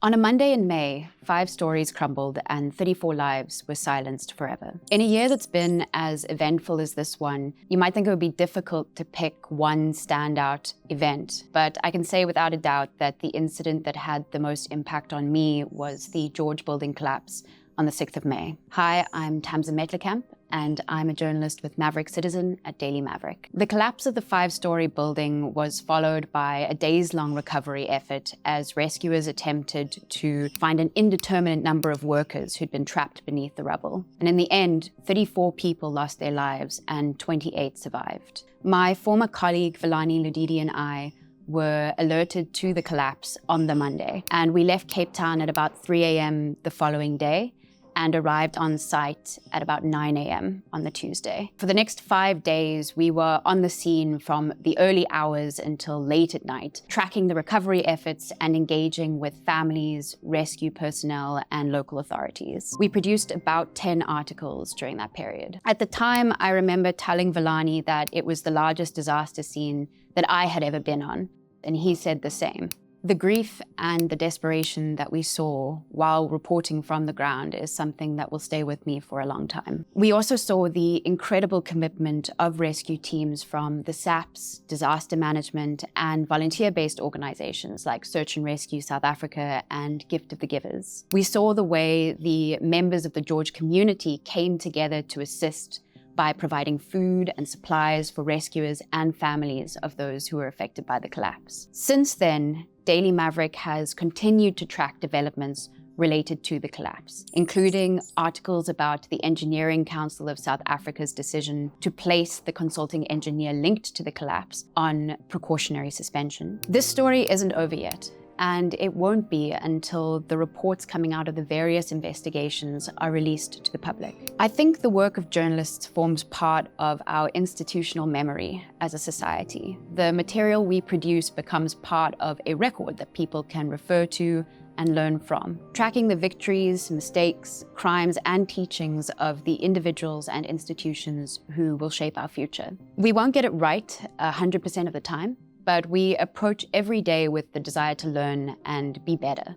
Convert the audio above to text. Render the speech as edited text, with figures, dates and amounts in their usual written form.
On a Monday in May, 5 stories crumbled and 34 lives were silenced forever. In a year that's been as eventful as this one, you might think it would be difficult to pick one standout event, but I can say without a doubt that the incident that had the most impact on me was the George building collapse on the 6th of May. Hi, I'm Tamsin Metelerkamp, and I'm a journalist with Maverick Citizen at Daily Maverick. The collapse of the 5-story building was followed by a days-long recovery effort as rescuers attempted to find an indeterminate number of workers who'd been trapped beneath the rubble. And in the end, 34 people lost their lives and 28 survived. My former colleague Vellani Ludidi and I were alerted to the collapse on the Monday, and we left Cape Town at about 3 a.m. the following day and arrived on site at about 9 a.m. on the Tuesday. For the next 5 days, we were on the scene from the early hours until late at night, tracking the recovery efforts and engaging with families, rescue personnel, and local authorities. We produced about 10 articles during that period. At the time, I remember telling Vellani that it was the largest disaster scene that I had ever been on, and he said the same. The grief and the desperation that we saw while reporting from the ground is something that will stay with me for a long time. We also saw the incredible commitment of rescue teams from the SAPS, disaster management, and volunteer-based organizations like Search and Rescue South Africa and Gift of the Givers. We saw the way the members of the George community came together to assist by providing food and supplies for rescuers and families of those who were affected by the collapse. Since then, Daily Maverick has continued to track developments related to the collapse, including articles about the Engineering Council of South Africa's decision to place the consulting engineer linked to the collapse on precautionary suspension. This story isn't over yet, and it won't be until the reports coming out of the various investigations are released to the public. I think the work of journalists forms part of our institutional memory as a society. The material we produce becomes part of a record that people can refer to and learn from, tracking the victories, mistakes, crimes, and teachings of the individuals and institutions who will shape our future. We won't get it right 100% of the time, but we approach every day with the desire to learn and be better.